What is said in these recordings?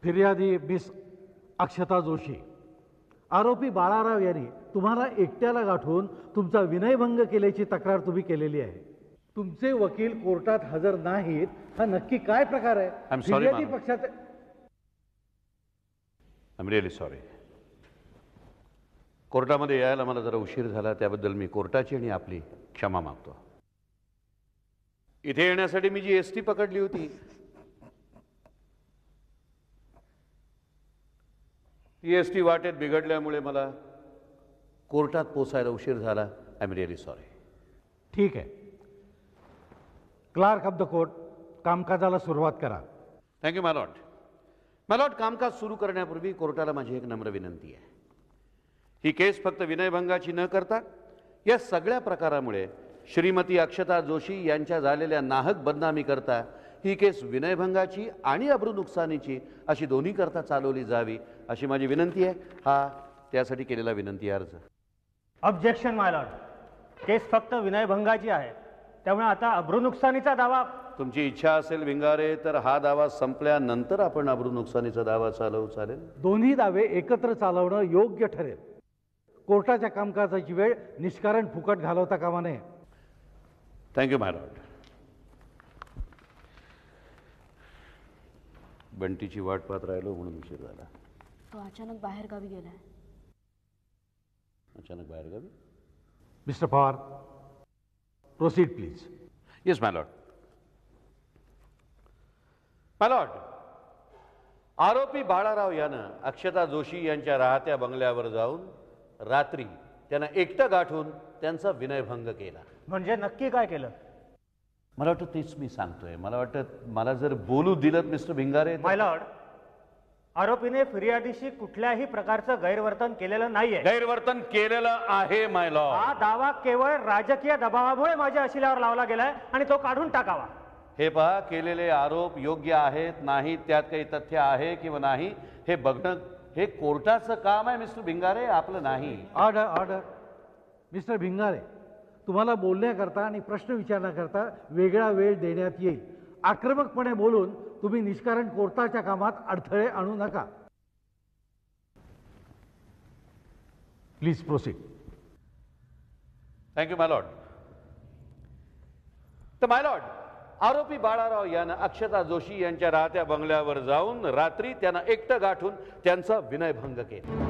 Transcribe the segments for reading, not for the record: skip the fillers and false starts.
फिर्यादी मिस अक्षता जोशी, आरोपी बाळाराव यांनी तुम्हाला एकट्याला गाठून तुमचा विनयभंग केल्याची तक्रार तुम्ही केलेली आहे. तुमचे वकील कोर्टात हजर नाहीत, हा नक्की काय प्रकार आहे? फिर्यादी पक्षाचे आय एम रिअली सॉरी. कोर्टामध्ये यायला मला जरा उशीर झाला, त्याबद्दल मी कोर्टाची आणि आपली क्षमा मागतो. इथे येण्यासाठी मी जी एसटी पकडली होती ती एसटी वाटेत बिघडल्यामुळे मला कोर्टात पोचायला उशीर झाला. I am really sorry. ठीक आहे. क्लार्क ऑफ द कोर्ट, कामकाजाला सुरुवात करा. थँक्यू माय लॉर्ड. माय लॉर्ड, कामकाज सुरू करण्यापूर्वी कोर्टाला माझी एक नम्र विनंती आहे. ही केस फक्त विनयभंगाची न करता या सगळ्या प्रकारामुळे श्रीमती अक्षता जोशी यांच्या झालेल्या नाहक बदनामी करता ही केस विनयभंगाची आणि अब्रू नुकसानीची अशी दोन्ही करता चालवली जावी अशी माझी विनंती आहे. हा त्यासाठी केलेला विनंती अर्ज. ऑब्जेक्शन माय लॉर्ड. केस फक्त विनयभंगाची आहे, त्यामुळे आता अब्रू नुकसानीचा दावा. तुमची इच्छा असेल भिंगारे तर हा दावा संपल्यानंतर आपण अब्रू नुकसानीचा दावा चालवू. चालेल? दोन्ही दावे एकत्र चालवणं योग्य ठरेल. कोर्टाच्या कामकाजाची वेळ निष्कारण फुकट घालवता कामा नये. थँक्यू माय लॉर्ड. बंटीची वाट पाहत राहिलो म्हणून उशीर झाला. तो अचानक बाहेर गावी गेलाय. अचानक बाहेर गावी? Mister Pawar, proceed please. Yes my Lord. My Lord, आरोपी बाळाराव यानं अक्षता जोशी यांच्या राहत्या बंगल्यावर जाऊन रात्री त्यांना एकटं गाठून त्यांचा विनयभंग केला. म्हणजे नक्की काय केलं? मला वाटतं तेच मी सांगतोय. मला वाटतं मला जर बोलू दिलं मिस्टर भिंगारे. माय लॉर्ड, आरोपीने फिर्यादीशी कुठल्याही प्रकारचं गैरवर्तन केलेलं नाहीये. गैरवर्तन केलेलं आहे माय लॉर्ड. हा दावा केवळ राजकीय दबावामुळे माझ्या अशिलावर लावला गेलाय आणि तो काढून टाकावा. हे पहा, केलेले आरोप योग्य आहेत नाही, त्यात काही तथ्य आहे किंवा नाही हे बघणं हे कोर्टाचं काम आहे मिस्टर भिंगारे, आपलं नाही. Order order. मिस्टर भिंगारे, तुम्हाला बोलण्याकरता आणि प्रश्न विचारण्याकरता वेगळा वेळ देण्यात येईल. आक्रमकपणे बोलून तुम्ही निष्कारण कोर्टाच्या कामात अडथळे आणू नका. Please proceed. Thank you my Lord. तर माय लॉर्ड, आरोपी बाळाराव यानं अक्षता जोशी यांच्या राहत्या बंगल्यावर जाऊन रात्री त्यांना एकटं गाठून त्यांचा विनयभंग केला.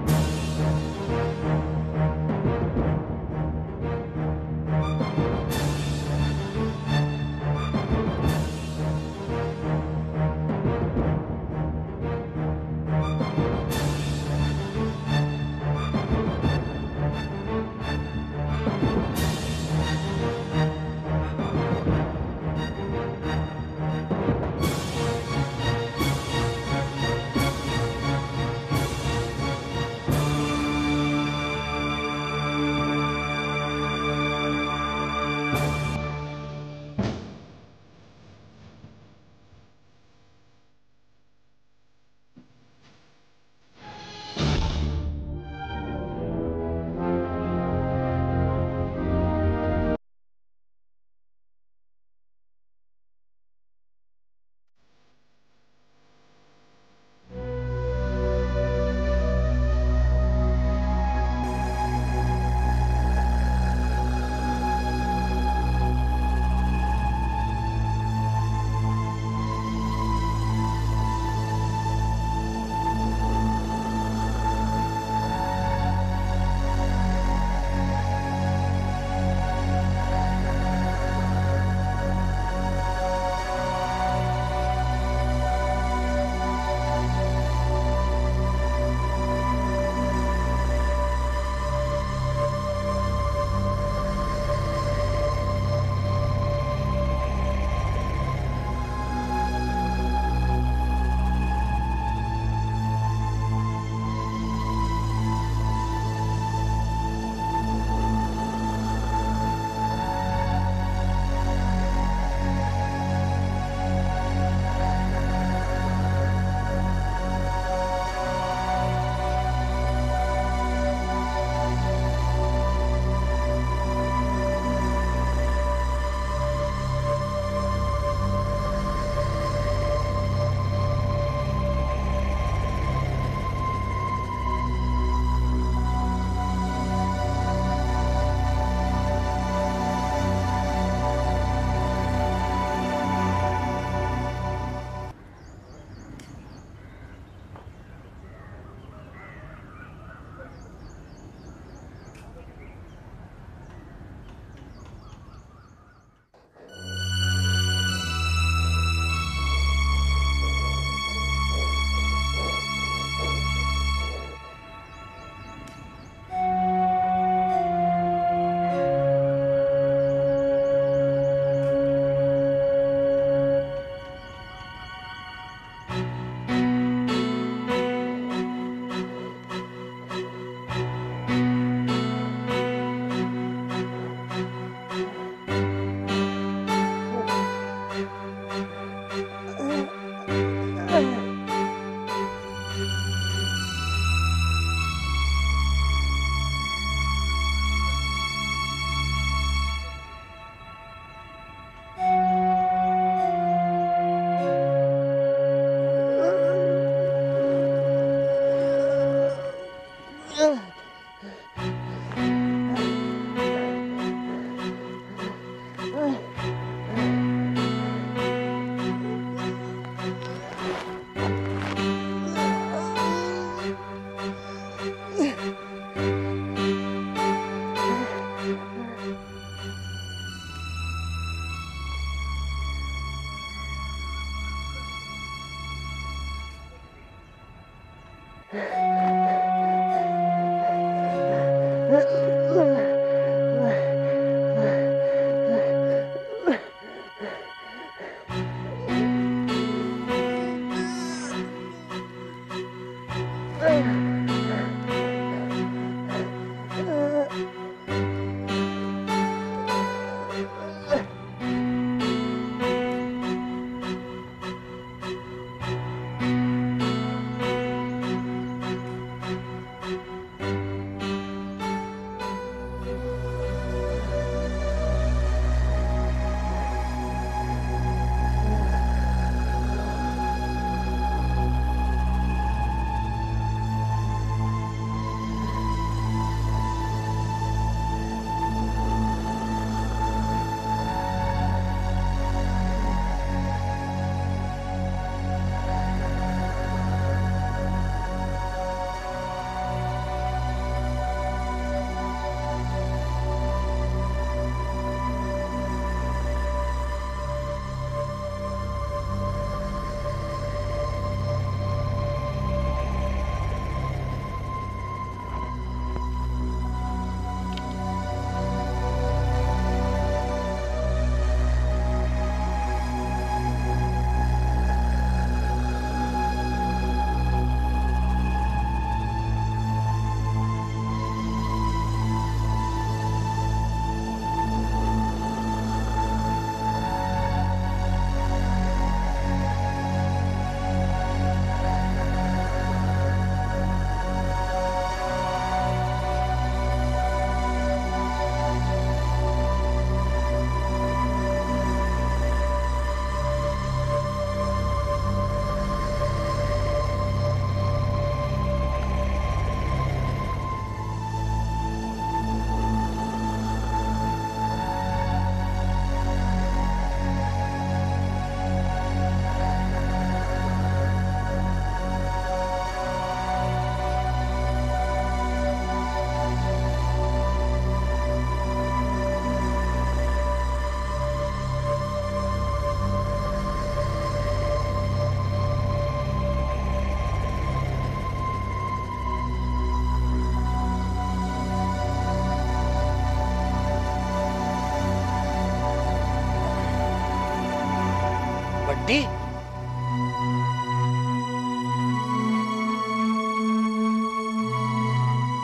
बंटी,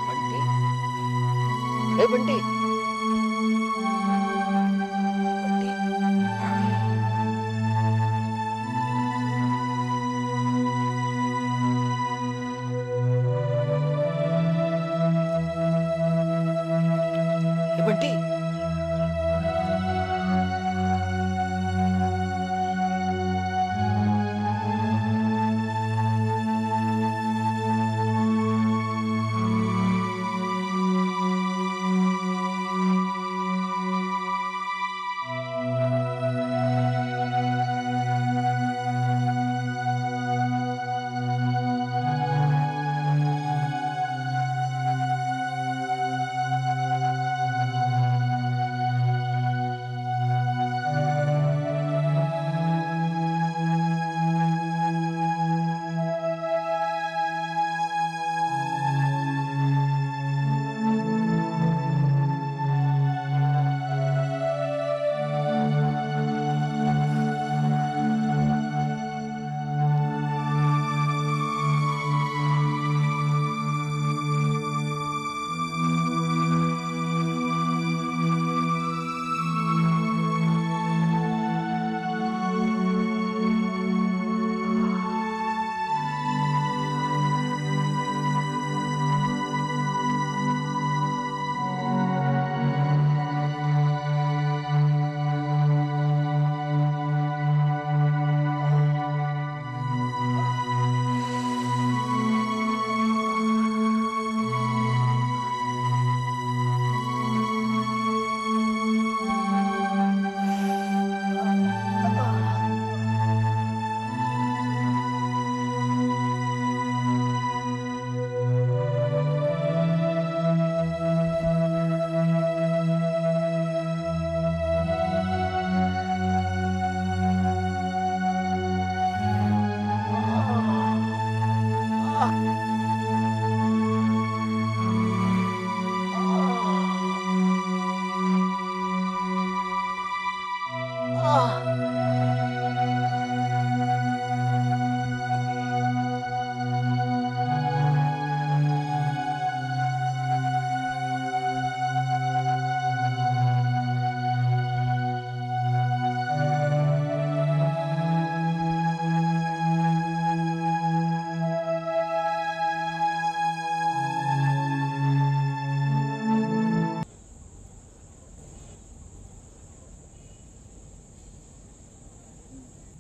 बंटी, हे बंटी, बंटी, हे बंटी,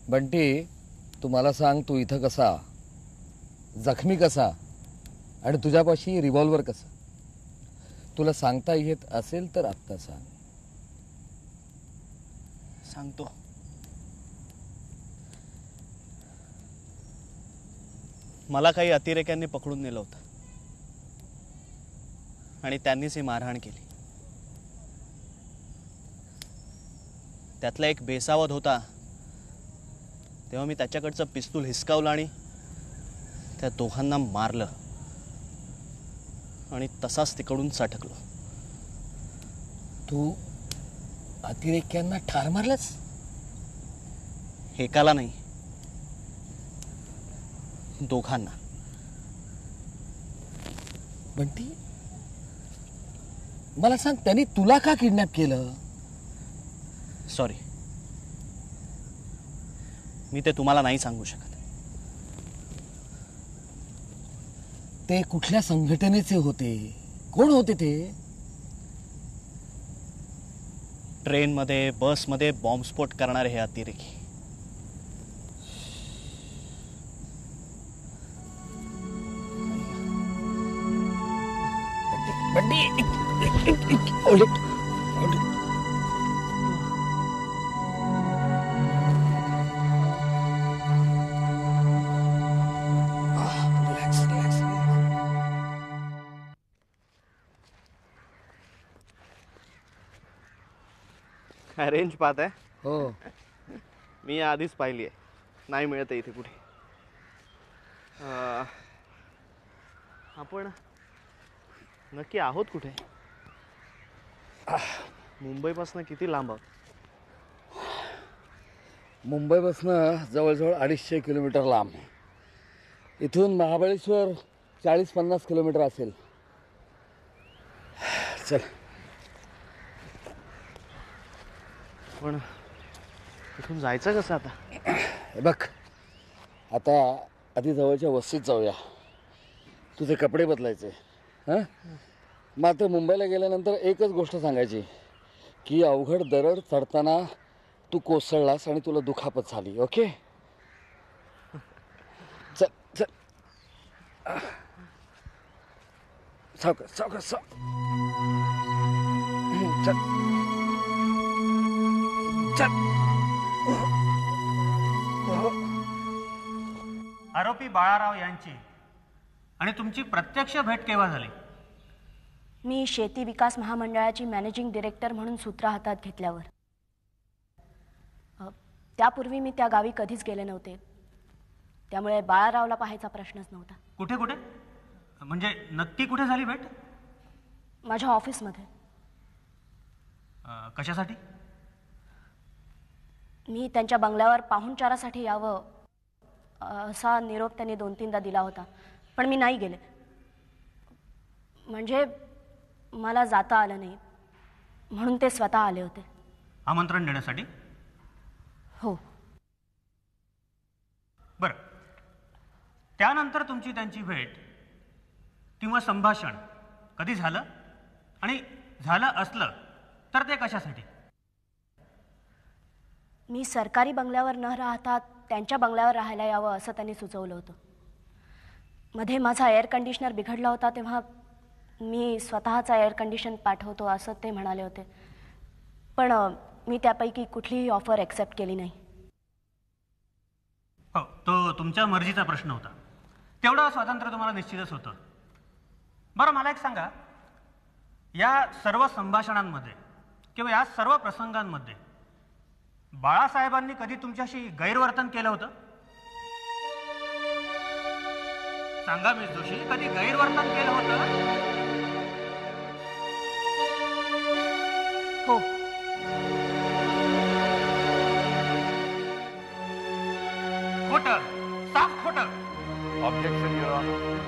बंटी, तू मला सांग, तू इथं कसा, जखमी कसा आणि तुझ्यापाशी रिव्हॉल्वर कसा? तुला सांगता येत असेल तर आत्ता सांग. सांगतो. मला काही अतिरेक्यांनी पकडून नेलं होतं आणि त्यांनीच ही मारहाण केली. त्यातला एक बेसावध होता. तेव्हा मी त्याच्याकडचं पिस्तूल हिसकावलं आणि त्या दोघांना मारलं आणि तसाच तिकडून सटकलो. तू अतिरेक्यांना ठार मारलंस? एकाला नाही, दोघांना. बंटी, मला सांग, त्यांनी तुला का किडनॅप केलं? सॉरी, मी ते तुम्हाला नाही सांगू शकत. ते कुठल्या संघटनेचे होते? कोण होते ते? ट्रेनमध्ये, बसमध्ये बॉम्बस्फोट करणारे हे अतिरेकी. रेंज पाहत आहे? हो. मी आधीच पाहिली आहे. नाही मिळत आहे इथे कुठे. आपण नक्की आहोत कुठे? मुंबईपासून किती लांब आहोत? मुंबईपासून जवळजवळ 250 किलोमीटर लांब. इथून महाबळेश्वर 40-50 किलोमीटर असेल. चल. पण इथून जायचं कसं आता? हे बघ, आता आधी जवळच्या वस्तीत जाऊया. तुझे कपडे बदलायचे. हां, मात्र मुंबईला गेल्यानंतर एकच गोष्ट सांगायची की अवघड दरड चढताना तू कोसळलास आणि तुला दुखापत झाली. ओके? चल चल. सावकाश सावकाश साव. चल चल. आरोपी बाळाराव यांची आणि तुमची प्रत्यक्ष भेट केव्हा झाली? मी शेती विकास महामंडळाची मॅनेजिंग डिरेक्टर म्हणून सूत्र हातात घेतल्यावर. त्यापूर्वी मी त्या गावी कधीच गेले नव्हते, त्यामुळे बाळारावला पाहायचा प्रश्नच नव्हता. कुठे कुठे म्हणजे नक्की कुठे झाली भेट? माझ्या ऑफिसमध्ये. कशासाठी? मी त्यांच्या बंगल्यावर पाहुणचारासाठी यावं असा निरोप त्यांनी 2-3दा दिला होता, पण मी नाही गेले. म्हणजे मला जाता आलं नाही, म्हणून ते स्वतः आले होते. आमंत्रण देण्यासाठी? हो. बरं, त्यानंतर तुमची त्यांची भेट किंवा संभाषण कधी झालं, आणि झालं असलं तर ते कशासाठी? मी सरकारी बंगल्यावर न राहता त्यांच्या बंगल्यावर राहायला यावं असं त्यांनी सुचवलं होतं. मध्ये माझा एअर कंडिशनर बिघडला होता, तेव्हा मी स्वतःचा एअर कंडिशन पाठवतो असं ते म्हणाले होते, पण मी त्यापैकी कुठलीही ऑफर ॲक्सेप्ट केली नाही. हो, तो तुमच्या मर्जीचा प्रश्न होता. तेवढं स्वातंत्र्य तुम्हाला निश्चितच होतं. बरं, मला एक सांगा, या सर्व संभाषणांमध्ये किंवा या सर्व प्रसंगांमध्ये बाळासाहेबांनी कधी तुमच्याशी गैरवर्तन केलं होतं? सांगा मिस जोशी, कधी गैरवर्तन केलं होतं? हो. खोटं, साफ खोटं. Objection your honour.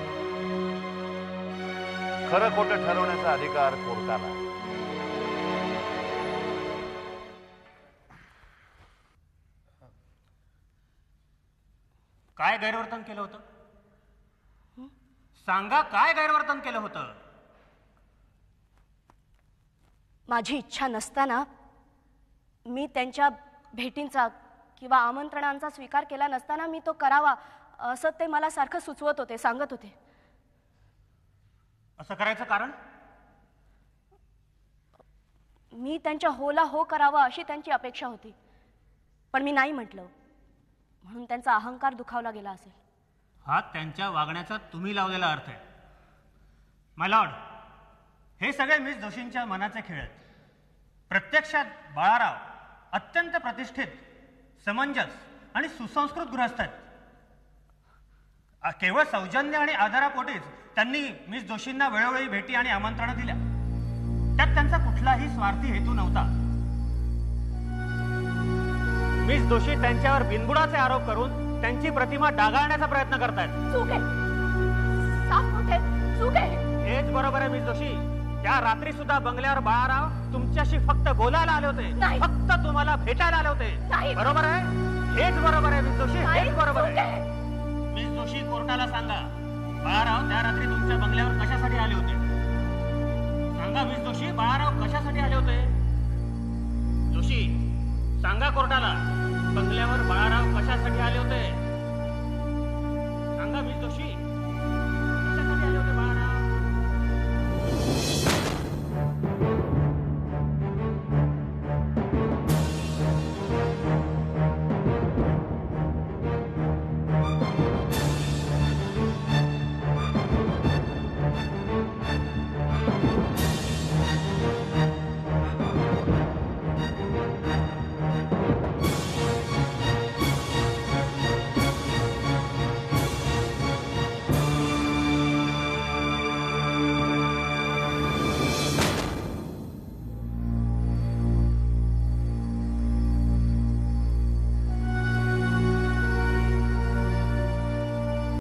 खरं खोटं ठरवण्याचा अधिकार कोर्टाला. काय गैरवर्तन केलं होतं? सांगा, काय गैरवर्तन केलं होतं? माझी इच्छा नसताना मी त्यांच्या भेटींचा किंवा आमंत्रणांचा स्वीकार केला नसताना मी तो करावा असं ते मला सारखं सुचवत होते, सांगत होते. असं करायचं कारण? मी त्यांच्या होला हो करावा अशी त्यांची अपेक्षा होती, पण मी नाही म्हटलं म्हणून त्यांचा अहंकार दुखावला गेला असेल. हा त्यांच्या वागण्याचा तुम्ही लावलेला अर्थ आहे. माय लॉर्ड, हे सगळे मिस जोशींच्या मनाचे खेळ आहेत. प्रत्यक्षात बाळाराव अत्यंत प्रतिष्ठित, समंजस आणि सुसंस्कृत गृहस्थ आहेत. केवळ सौजन्य आणि आदरापोटीच त्यांनी मिस जोशींना वेळोवेळी भेटी आणि आमंत्रणं दिल्या. त्यात त्यांचा कुठलाही स्वार्थी हेतू नव्हता. मिस जोशी त्यांच्यावर बिनबुडाचे आरोप करून त्यांची प्रतिमा डागाळण्याचा प्रयत्न करतायत. चूक आहे, साफ मोठे चूक आहे. हेच बरोबर आहे मिस जोशी. त्या रात्री सुद्धा बंगल्यावर बाळाराव तुमच्याशी फक्त बोलायला आले होते, नाही. फक्त तुम्हाला भेटायला आले होते. नाही. बरोबर आहे, हेच बरोबर आहे मिस जोशी, नाही, हेच बरोबर चूक आहे. मिस जोशी, कोर्टाला सांगा बाळाराव त्या रात्री तुमच्या बंगल्यावर कशासाठी आले होते. सांगा मिस जोशी, बाळाराव कशासाठी आले होते. जोशी, सांगा कोर्टाला बंगल्यावर बाळाराव कशासाठी आले होते.